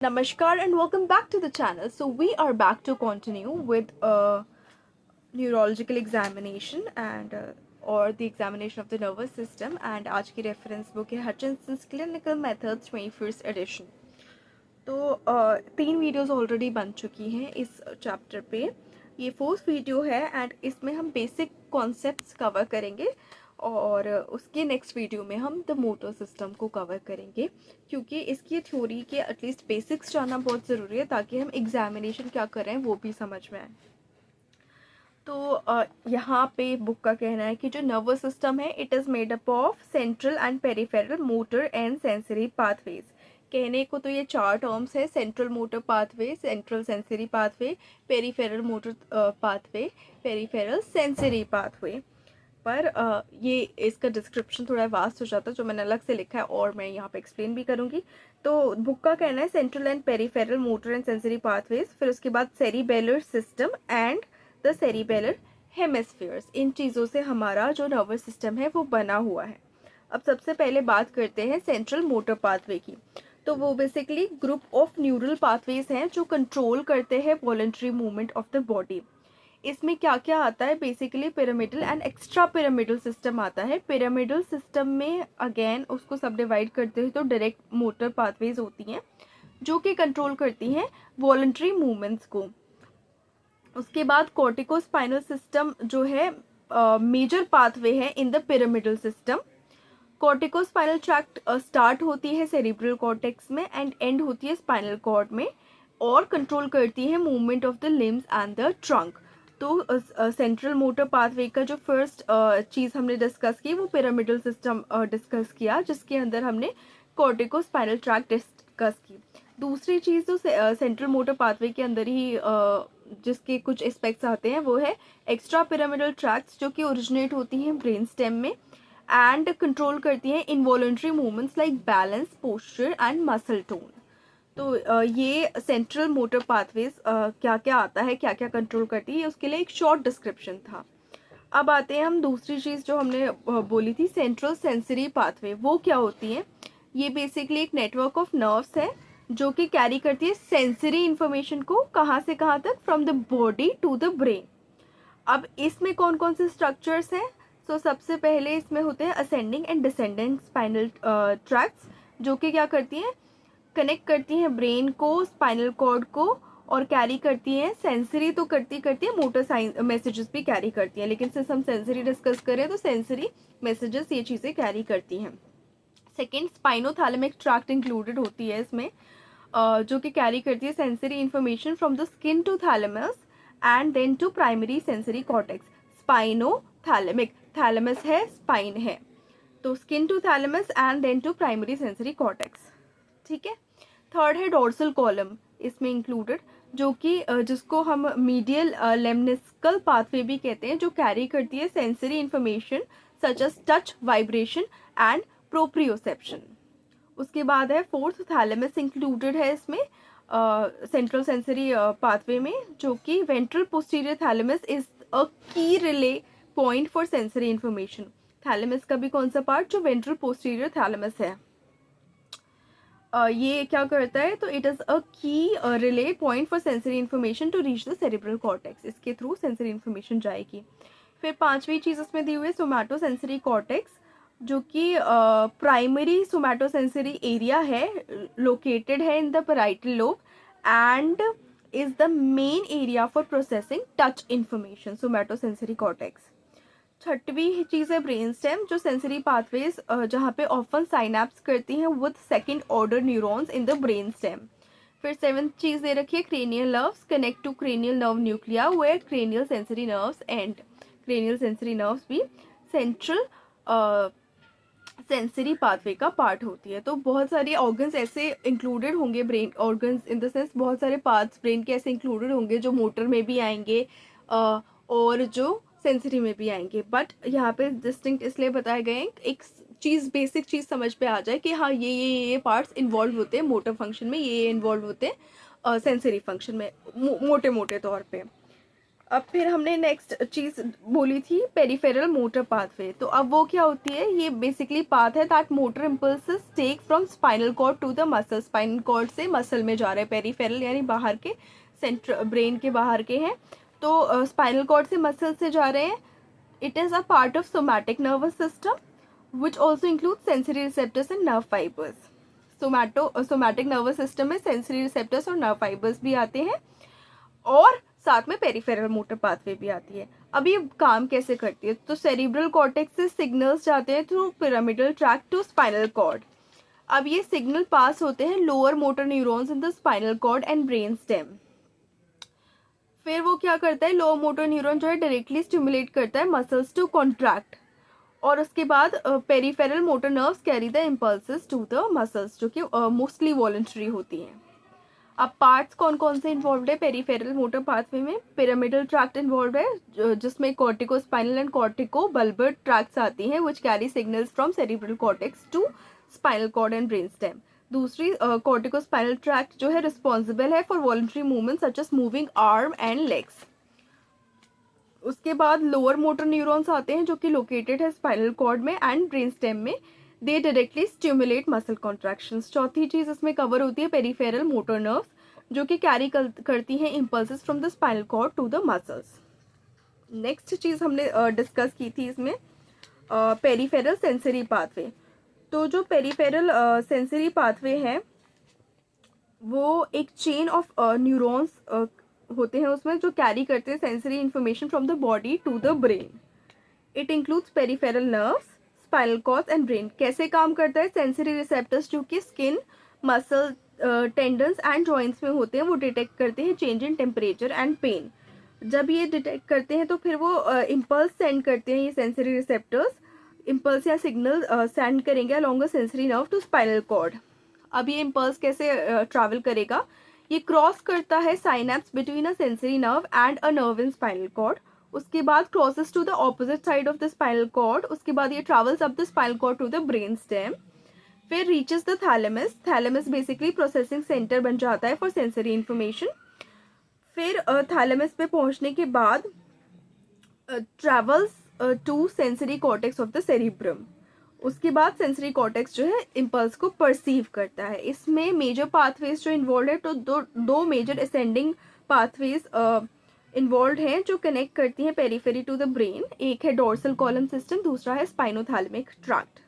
Namaskar and welcome back to the channel. So we are back to continue with a neurological examination and or the examination of the nervous system, and आज की reference book है Hutchinson's Clinical Methods 21st edition. तो 3 videos already बन चुकी हैं इस chapter पे. ये 4th वीडियो है एंड इसमें हम बेसिक कॉन्सेप्ट्स कवर करेंगे और उसके नेक्स्ट वीडियो में हम द मोटर सिस्टम को कवर करेंगे, क्योंकि इसकी थ्योरी के एटलीस्ट बेसिक्स जानना बहुत ज़रूरी है ताकि हम एग्जामिनेशन क्या कर रहे हैं वो भी समझ में आए. तो यहाँ पे बुक का कहना है कि जो नर्वस सिस्टम है it is made up of central and peripheral motor and sensory pathways. कहने को तो ये 4 टर्म्स है: central motor pathway, central sensory pathway, peripheral motor pathway, peripheral sensory pathway. पर ये इसका डिस्क्रिप्शन थोड़ा वास्ट हो जाता है जो मैंने अलग से लिखा है और मैं यहाँ पे एक्सप्लेन भी करूँगी. तो बुक का कहना है central and peripheral motor and sensory pathways, फिर उसके बाद cerebellar system and the cerebellar hemispheres. इन चीज़ों से हमारा जो नर्वस सिस्टम है वो बना हुआ है. अब सबसे पहले बात करते हैं सेंट्रल मोटर पाथवे की. तो वो basically group of neural pathways हैं जो कंट्रोल करते हैं voluntary movement of the body. इसमें क्या क्या आता है? Basically pyramidal and extra pyramidal system आता है. पिरामिडल सिस्टम में अगेन उसको सब डिवाइड करते हैं तो डायरेक्ट मोटर पाथवेज होती हैं जो कि कंट्रोल करती हैं वॉलंटरी मूवमेंट्स को. उसके बाद कॉर्टिकोस्पाइनल सिस्टम जो है मेजर पाथवे है in the pyramidal system. Corticospinal tract start होती है सेरिब्रल कॉर्टेक्स में एंड एंड होती है स्पाइनल कॉर्ड में और कंट्रोल करती है movement of the limbs and the trunk. तो सेंट्रल मोटर पाथवे का जो फर्स्ट चीज़ हमने डिस्कस की वो पिरामिडल सिस्टम डिस्कस किया, जिसके अंदर हमने कॉर्टिकोस्पाइनल ट्रैक्ट डिस्कस की. दूसरी चीज़ जो सेंट्रल मोटर पाथवे के अंदर ही जिसके कुछ एस्पेक्ट्स आते हैं वो है एक्स्ट्रा पिरामिडल ट्रैक्ट्स, जो कि ओरिजिनेट होती हैं ब्रेन स्टेम में एंड कंट्रोल करती हैं involuntary movements like balance, posture and muscle tone. तो ये सेंट्रल मोटर पाथवेज क्या क्या आता है, क्या क्या कंट्रोल करती है, उसके लिए एक शॉर्ट डिस्क्रिप्शन था. अब आते हैं हम दूसरी चीज़ जो हमने बोली थी सेंट्रल सेंसरी पाथवे. वो क्या होती है? ये बेसिकली एक नेटवर्क ऑफ नर्व्स है जो कि कैरी करती है सेंसरी इंफॉर्मेशन को कहाँ से कहाँ तक, from the body to the brain. अब इसमें कौन कौन से स्ट्रक्चर्स हैं? तो सबसे पहले इसमें होते हैं ascending and descending spinal tracts, जो कि क्या करती हैं, कनेक्ट करती हैं ब्रेन को स्पाइनल कॉर्ड को और कैरी करती हैं सेंसरी तो करती है मोटर मैसेजेस भी कैरी करती हैं, लेकिन सिर्फ हम सेंसरी डिस्कस करें तो सेंसरी मैसेजेस ये चीज़ें कैरी करती हैं. सेकेंड, स्पाइनोथैलेमिक ट्रैक्ट इंक्लूडेड होती है इसमें, जो कि कैरी करती है sensory information from the skin to thalamus and then to primary sensory cortex. Spinothalamic, thalamus है, स्पाइन है, तो skin to thalamus and then to primary sensory cortex. ठीक है. थर्ड है डोर्सल कॉलम इसमें इंक्लूडेड, जो कि जिसको हम मीडियल लेमनिस्कल पाथवे भी कहते हैं, जो कैरी करती है sensory information such as touch, vibration and proprioception. उसके बाद है फोर्थ, थैलेमस इंक्लूडेड है इसमें सेंट्रल सेंसरी पाथवे में, जो कि ventral posterior thalamus is a key relay point for sensory information. Thalamus का भी कौन सा पार्ट? जो वेंट्रल पोस्टीरियर थैलेमस है. ये क्या करता है? तो it is a key relay point for sensory information to reach the cerebral cortex. इसके थ्रू सेंसरी इन्फॉर्मेशन जाएगी. फिर पांचवी चीज़ उसमें दी हुई है सोमैटो सेंसरी कॉर्टेक्स, जो कि प्राइमरी सोमैटो सेंसरी एरिया है, लोकेटेड है in the parietal lobe and is the main area for processing touch information. Somatosensory cortex. छठवीं चीज़ है ब्रेन स्टेम, जो सेंसरी पाथवेज जहाँ पे ऑफन साइनैप्स करती हैं with second order neurons in the brain stem. फिर सेवंथ चीज़ दे रखी है cranial nerves connect to cranial nerve nuclei where cranial sensory nerves end. Cranial sensory nerves भी सेंट्रल सेंसरी पाथवे का पार्ट होती है. तो बहुत सारे ऑर्गन्स ऐसे इंक्लूडेड होंगे, brain organs in the sense बहुत सारे पार्ट्स ब्रेन के ऐसे इंक्लूडेड होंगे जो मोटर में भी आएंगे और जो सेंसरी में भी आएंगे. बट यहाँ पे डिस्टिंक्ट इसलिए बताए गए हैं एक चीज़, बेसिक चीज़ समझ पे आ जाए कि हाँ ये पार्ट्स इन्वॉल्व होते हैं मोटर फंक्शन में, ये इन्वॉल्व होते हैं सेंसरी फंक्शन में मोटे मोटे तौर पे. अब फिर हमने नेक्स्ट चीज़ बोली थी पेरिफेरल मोटर पाथवे। तो अब वो क्या होती है, ये बेसिकली पाथ है that motor impulses take from spinal cord to the muscle, spinal cord से मसल में जा रहे हैं। पेरिफेरल यानी बाहर के, सेंटर ब्रेन के बाहर के हैं, तो स्पाइनल कॉर्ड से मसल से जा रहे हैं। It is a part of somatic nervous system which also include sensory receptors and nerve fibres. Somatic nervous system में सेंसरी रिसेप्टर्स और नर्व फाइबर्स भी आते हैं, और साथ में पेरिफेरल मोटर पाथवे भी आती है। अब ये काम कैसे करती है, तो सेरिब्रल कॉर्टेक्स से सिग्नल्स जाते हैं through pyramidal track to spinal cord. अब ये सिग्नल पास होते हैं lower motor neurons in the spinal cord and brain stem. फिर वो क्या करता है, लोअर मोटर न्यूरॉन जो है डायरेक्टली स्टिमुलेट करता है मसल्स टू कॉन्ट्रैक्ट, और उसके बाद peripheral motor nerves carry the impulses to the muscles, जो कि मोस्टली वॉलंटरी होती हैं। अब पार्ट्स कौन कौन से इन्वॉल्व है पेरिफेरल मोटर पाथवे में, पिरामिडल ट्रैक्ट इन्वॉल्व है जिसमें corticospinal and corticobulbar tracts आती हैं which carry signals from cerebral cortex to spinal cord and brain stem. दूसरी कॉर्टिको स्पाइनल ट्रैक्ट जो है रिस्पॉन्सिबल है for voluntary movement such as moving arm and legs. उसके बाद lower motor neurons आते हैं जो कि लोकेटेड है स्पाइनल कॉर्ड में एंड ब्रेन स्टेम में, दे डायरेक्टली स्टिमुलेट मसल कॉन्ट्रैक्शंस। चौथी चीज़ इसमें कवर होती है पेरिफेरल मोटर नर्व्स जो कि कैरी करती हैं impulses from the spinal cord to the muscles. Next चीज़ हमने डिस्कस की थी इसमें पेरिफेरल सेंसरी पाथवे। तो जो पेरिफेरल सेंसरी पाथवे है वो एक चेन ऑफ न्यूरॉन्स होते हैं उसमें, जो कैरी करते हैं sensory information from the body to the brain. It includes peripheral nerves, spinal cord and brain. कैसे काम करता है, सेंसरी रिसेप्टर्स जो कि skin, muscle, tendons and joints में होते हैं, वो डिटेक्ट करते हैं change in temperature and pain. जब ये डिटेक्ट करते हैं तो फिर वो इम्पल्स सेंड करते हैं, ये सेंसरी रिसेप्टर्स इम्पल्स या सिग्नल सेंड करेंगे along the sensory nerve to spinal cord. अब ये इम्पल्स कैसे ट्रैवल करेगा, ये क्रॉस करता है synapse between a sensory nerve and a nerve in spinal cord. उसके बाद crosses to the opposite side of the spinal cord. उसके बाद ये travels up the spinal cord to the brain stem, फिर reaches the thalamus. Thalamus basically processing center बन जाता है for sensory information. फिर थैलेमस पे पहुंचने के बाद travels to sensory cortex of the cerebrum. उसके बाद सेंसरी कॉर्टेक्स जो है इम्पल्स को परसीव करता है। इसमें मेजर पाथवेज जो इन्वॉल्व है, तो दो मेजर असेंडिंग पाथवेज इन्वॉल्व हैं जो कनेक्ट करती हैं पेरिफेरी टू द ब्रेन। एक है डोर्सल कॉलम सिस्टम, दूसरा है स्पाइनोथैलेमिक ट्रैक्ट।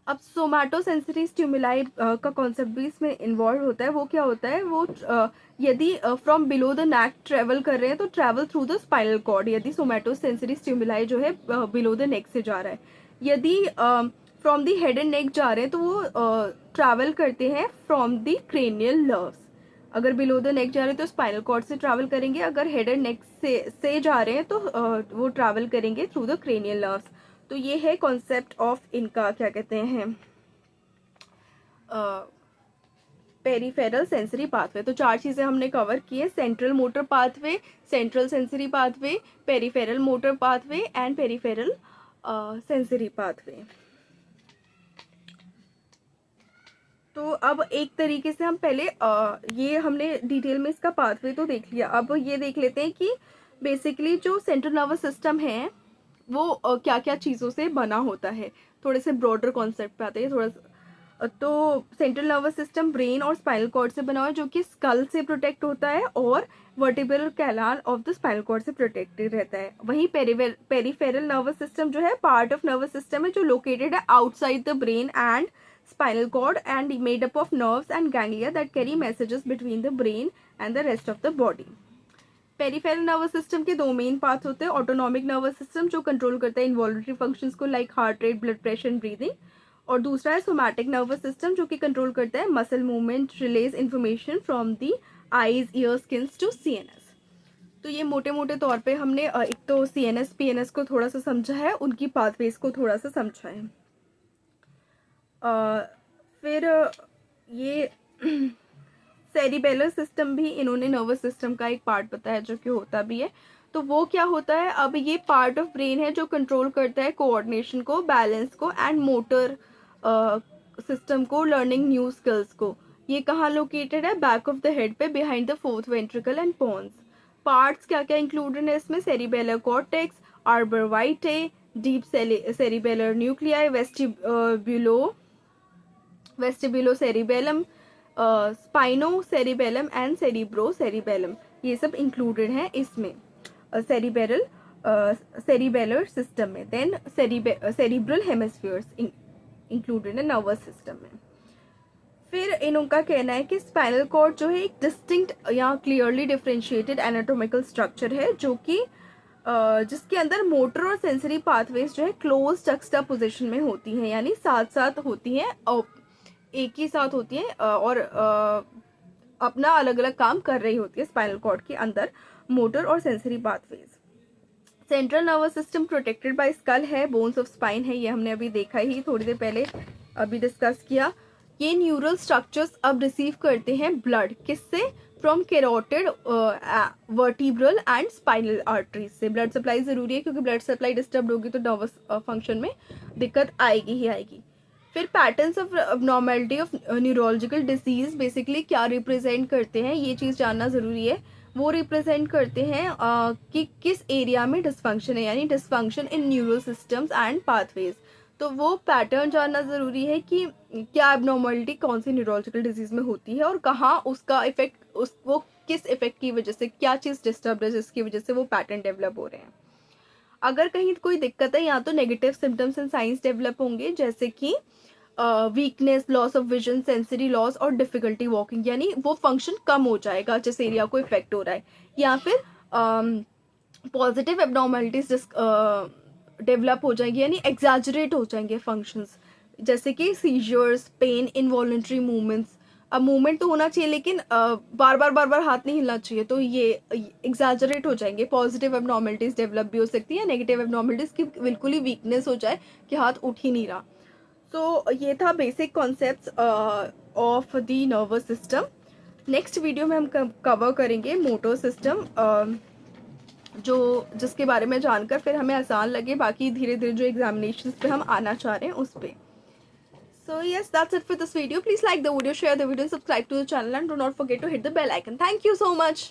अब सोमैटोसेंसरी स्टिमुलाई का कॉन्सेप्ट भी इसमें इन्वॉल्व होता है। वो क्या होता है, वो यदि from below the neck travel कर रहे हैं तो travel through the spinal cord, यदि सोमैटोसेंसरी स्टिमुलाई जो है बिलो द नेक से जा रहा है। यदि from the head and neck जा रहे हैं तो वो ट्रैवल करते हैं फ्रॉम द क्रेनियल नर्व्स। अगर बिलो द नेक जा रहे हैं तो स्पाइनल कॉर्ड से ट्रैवल करेंगे, अगर हेड एंड नेक से जा रहे हैं तो वो ट्रैवल करेंगे थ्रू द क्रेनियल नर्व्स। तो ये है कॉन्सेप्ट ऑफ इनका, क्या कहते हैं, पेरिफेरल सेंसरी पाथवे। तो चार चीज़ें हमने कवर की है, central motor pathway, central sensory pathway, peripheral motor pathway and peripheral sensory pathway. तो अब एक तरीके से हम पहले ये हमने डिटेल में इसका पाथवे तो देख लिया। अब ये देख लेते हैं कि बेसिकली जो सेंट्रल नर्वस सिस्टम है वो क्या क्या चीज़ों से बना होता है। थोड़े से ब्रॉडर कॉन्सेप्ट पे आते हैं थोड़ा सा। तो सेंट्रल नर्वस सिस्टम ब्रेन और स्पाइनल कॉर्ड से बना हुआ है जो कि स्कल से प्रोटेक्ट होता है और vertebral canal of the spinal cord से प्रोटेक्टेड रहता है। वहीं पेरिफेरल नर्वस सिस्टम जो है पार्ट ऑफ नर्वस सिस्टम है जो लोकेटेड है outside the brain and spinal cord and made up of nerves and ganglia that carry messages between the brain and the rest of the body. Peripheral nervous system के दो main part होते हैं, autonomic nervous system जो control करता है इन्वॉल्यूटरी functions को like heart rate, blood pressure and breathing, और दूसरा है सोमैटिक नर्वस सिस्टम जो कि कंट्रोल करता है muscle movement, relays information from the eyes, ear, skins to CNS. तो ये मोटे मोटे तौर पे हमने एक तो सीएनएस पीएनएस को थोड़ा सा समझा है, उनकी पाथवेज को थोड़ा सा समझा है। फिर ये सेरिबेलर सिस्टम भी इन्होंने नर्वस सिस्टम का एक पार्ट बताया जो कि होता भी है। तो वो क्या होता है, अब ये पार्ट ऑफ ब्रेन है जो कंट्रोल करता है कोऑर्डिनेशन को, बैलेंस को एंड मोटर सिस्टम को, लर्निंग न्यू स्किल्स को। ये कहाँ लोकेटेड है, बैक ऑफ द हेड पे, behind the fourth ventricle and pons. Parts क्या क्या इंक्लूडेड है इसमें, cerebellar cortex, arbor vitae, deep cerebellar nuclei, vestibulocerebellum, spinocerebellum and cerebrocerebellum, ये सब इंक्लूडेड हैं इसमें सेरिबेलर सिस्टम में. देन सेरिब्रल हेमिस्फीयर्स इंक्लूडेड है नर्वस सिस्टम में. फिर इनका कहना है कि स्पाइनल कॉर्ड जो है एक डिस्टिंक्ट या क्लियरली डिफरेंशिएटेड एनाटॉमिकल स्ट्रक्चर है जो कि जिसके अंदर मोटर और सेंसरी पाथवेज जो है क्लोज जक्स्टा पोजिशन में होती हैं, यानी साथ साथ होती हैं और एक ही साथ होती हैं और अपना अलग अलग काम कर रही होती है स्पाइनल कॉर्ड के अंदर मोटर और sensory pathways. Central nervous system protected by skull है, बोन्स ऑफ स्पाइन है, ये हमने अभी देखा ही थोड़ी देर पहले अभी डिस्कस किया. ये न्यूरल स्ट्रक्चर्स अब रिसीव करते हैं ब्लड किससे, from carotid vertebral and spinal arteries से. ब्लड सप्लाई ज़रूरी है क्योंकि ब्लड सप्लाई डिस्टर्ब होगी तो नर्वस फंक्शन में दिक्कत आएगी ही आएगी. फिर patterns of abnormality of neurological disease basically क्या रिप्रेजेंट करते हैं, ये चीज़ जानना ज़रूरी है. वो रिप्रेजेंट करते हैं कि किस एरिया में डिसफंक्शन है, यानी dysfunction in neural systems and pathways. तो वो पैटर्न जानना ज़रूरी है कि क्या एबनॉर्मलिटी कौन सी न्यूरोलॉजिकल डिजीज़ में होती है और कहाँ उसका इफेक्ट, वो किस इफेक्ट की वजह से, क्या चीज़ डिस्टर्ब है जिसकी वजह से वो पैटर्न डेवलप हो रहे हैं. अगर कहीं कोई दिक्कत है या तो negative symptoms and science develop होंगे जैसे कि weakness, loss of vision, sensory loss और डिफिकल्टी वॉकिंग, यानी वो फंक्शन कम हो जाएगा जिस एरिया को इफेक्ट हो रहा है. या फिर पॉजिटिव एबनॉर्मलिटीज डेवलप हो जाएंगी, यानी एग्जैजरेट हो जाएंगे फंक्शंस, जैसे कि सीजर्स, पेन, इनवॉलंटरी मूवमेंट्स. अब मूवमेंट तो होना चाहिए लेकिन बार बार हाथ नहीं हिलना चाहिए, तो ये एग्जैजरेट हो जाएंगे. पॉजिटिव एबनॉर्मलिटीज डेवलप भी हो सकती है, नेगेटिव एबनॉर्मलिटीज की बिल्कुल ही वीकनेस हो जाए कि हाथ उठ ही नहीं रहा. तो ये था basic concepts of the nervous system. Next video में हम कवर करेंगे मोटर सिस्टम, जिसके बारे में जानकर फिर हमें आसान लगे बाकी धीरे धीरे जो एग्जामिनेशंस पे हम आना चाह रहे हैं उस पर. So yes, that's it for this video. Please like the video, share the video, subscribe to the channel and do not forget to hit the bell icon. Thank you so much.